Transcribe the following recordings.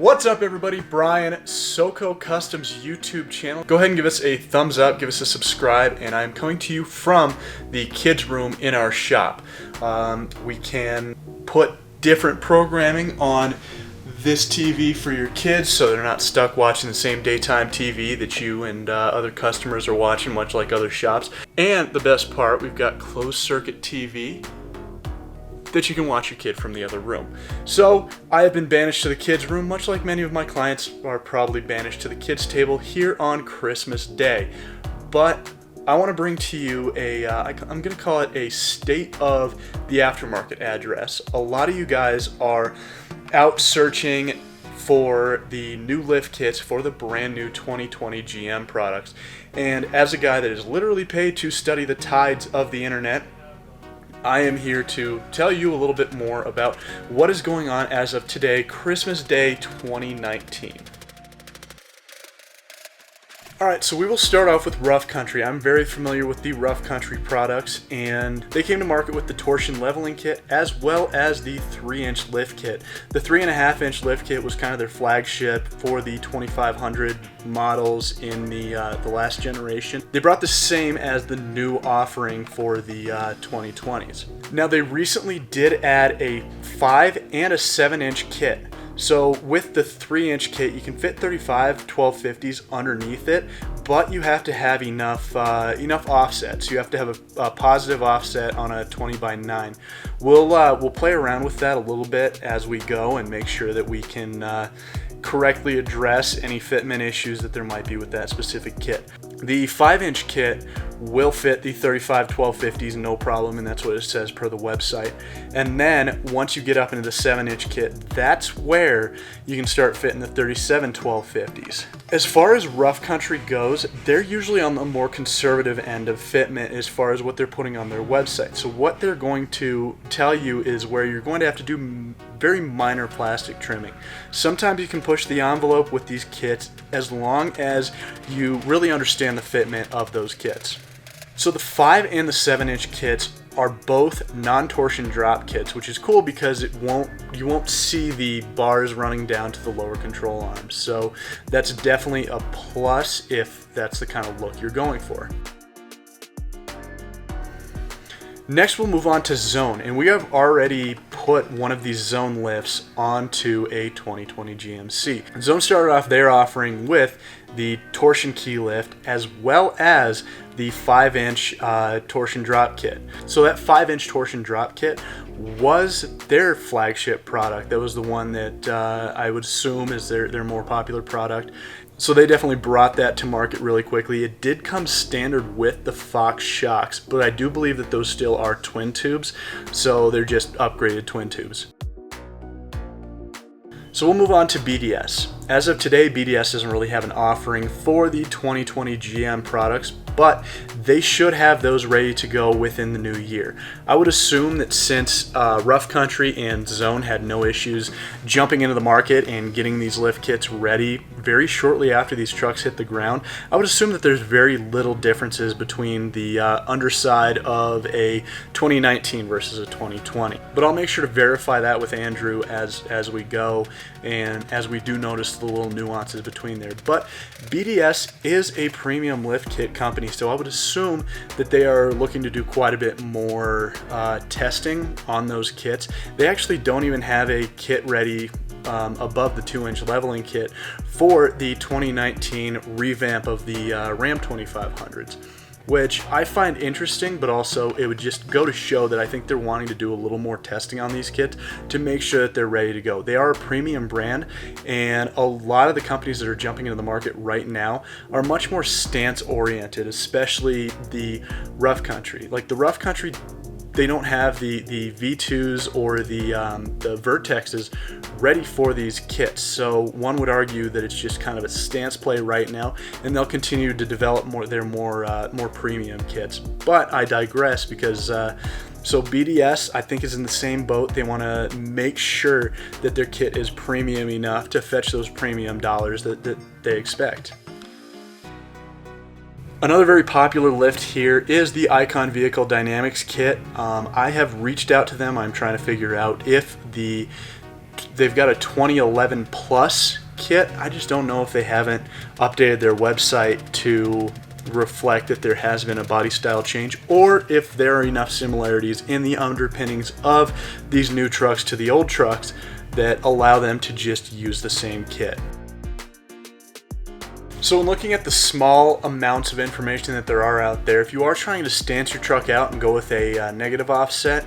What's up everybody, Brian, SoCo Customs YouTube channel. Go ahead and give us a thumbs up, give us a subscribe, and I'm coming to you from the kids room in our shop. We can put different programming on this TV for your kids so they're not stuck watching the same daytime TV that you and other customers are watching, much like other shops. And the best part, we've got closed circuit TV that you can watch your kid from the other room. So I have been banished to the kids room, much like many of my clients are probably banished to the kids table here on Christmas Day. But I want to bring to you I'm going to call it a state of the aftermarket address. A lot of you guys are out searching for the new lift kits for the brand new 2020 GM products. And as a guy that is literally paid to study the tides of the internet, I am here to tell you a little bit more about what is going on as of today, Christmas Day 2019. Alright, so we will start off with Rough Country. I'm very familiar with the Rough Country products, and they came to market with the torsion leveling kit as well as the 3-inch lift kit. The 3.5-inch lift kit was kind of their flagship for the 2500 models in the last generation. They brought the same as the new offering for the 2020s. Now they recently did add a 5 and a 7-inch kit. So with the 3-inch kit, you can fit 35 1250s underneath it, but you have to have enough offsets. You have to have a positive offset on a 20x9. We'll play around with that a little bit as we go and make sure that we can correctly address any fitment issues that there might be with that specific kit. The 5-inch kit will fit the 35 1250s no problem, and that's what it says per the website. And then once you get up into the 7-inch kit, that's where you can start fitting the 37 1250s. As far as Rough Country goes, they're usually on the more conservative end of fitment as far as what they're putting on their website. So what they're going to tell you is where you're going to have to do very minor plastic trimming. Sometimes you can push the envelope with these kits as long as you really understand the fitment of those kits. So the 5 and the 7-inch kits are both non-torsion drop kits, which is cool because you won't see the bars running down to the lower control arms. So that's definitely a plus if that's the kind of look you're going for. Next we'll move on to Zone, and we have already put one of these Zone lifts onto a 2020 GMC. Zone started off their offering with the torsion key lift as well as the 5-inch torsion drop kit. So that 5-inch torsion drop kit was their flagship product. That was the one that I would assume is their more popular product. So they definitely brought that to market really quickly. It did come standard with the Fox shocks, but I do believe that those still are twin tubes, so they're just upgraded twin tubes. So we'll move on to BDS. As of today, BDS doesn't really have an offering for the 2020 GM products, but they should have those ready to go within the new year. I would assume that since Rough Country and Zone had no issues jumping into the market and getting these lift kits ready very shortly after these trucks hit the ground, I would assume that there's very little differences between the underside of a 2019 versus a 2020. But I'll make sure to verify that with Andrew as we go and as we do notice the little nuances between there. But BDS is a premium lift kit company, so I would assume that they are looking to do quite a bit more testing on those kits. They actually don't even have a kit ready above the 2-inch leveling kit for the 2019 revamp of the Ram 2500s. Which I find interesting, but also it would just go to show that I think they're wanting to do a little more testing on these kits to make sure that they're ready to go. They are a premium brand, and a lot of the companies that are jumping into the market right now are much more stance oriented, especially the Rough Country. Like the Rough Country, they don't have the V2s or the Vertexes ready for these kits, so one would argue that it's just kind of a stance play right now, and they'll continue to develop their more premium kits. But I digress because so BDS I think is in the same boat. They want to make sure that their kit is premium enough to fetch those premium dollars that they expect. Another very popular lift here is the Icon Vehicle Dynamics kit. I have reached out to them. I'm trying to figure out if the they've got a 2011 Plus kit. I just don't know if they haven't updated their website to reflect that there has been a body style change, or if there are enough similarities in the underpinnings of these new trucks to the old trucks that allow them to just use the same kit. So when looking at the small amounts of information that there are out there, if you are trying to stance your truck out and go with a negative offset,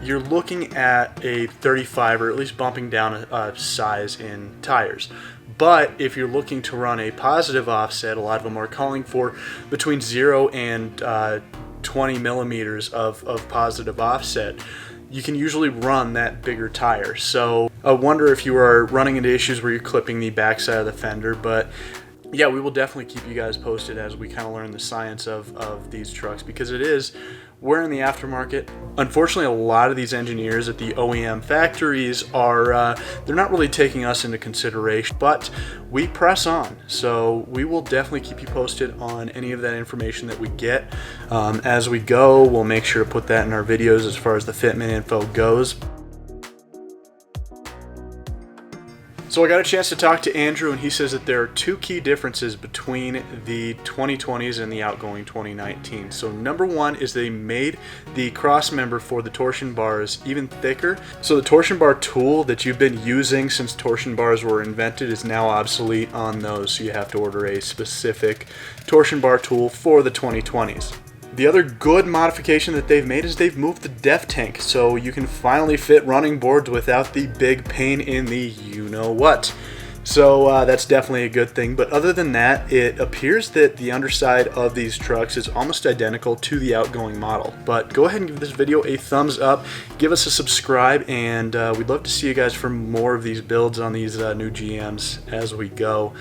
you're looking at a 35, or at least bumping down a size in tires. But if you're looking to run a positive offset, a lot of them are calling for between 0 and 20 millimeters of positive offset. You can usually run that bigger tire. So I wonder if you are running into issues where you're clipping the backside of the fender, but yeah, we will definitely keep you guys posted as we kind of learn the science of these trucks, because we're in the aftermarket. Unfortunately, a lot of these engineers at the OEM factories they're not really taking us into consideration, but we press on. So we will definitely keep you posted on any of that information that we get. As we go, we'll make sure to put that in our videos as far as the fitment info goes. So I got a chance to talk to Andrew, and he says that there are two key differences between the 2020s and the outgoing 2019. So number one is they made the cross member for the torsion bars even thicker. So the torsion bar tool that you've been using since torsion bars were invented is now obsolete on those. So you have to order a specific torsion bar tool for the 2020s. The other good modification that they've made is they've moved the def tank, so you can finally fit running boards without the big pain in the you-know-what. So that's definitely a good thing. But other than that, it appears that the underside of these trucks is almost identical to the outgoing model. But go ahead and give this video a thumbs up, give us a subscribe, and we'd love to see you guys for more of these builds on these new GMs as we go.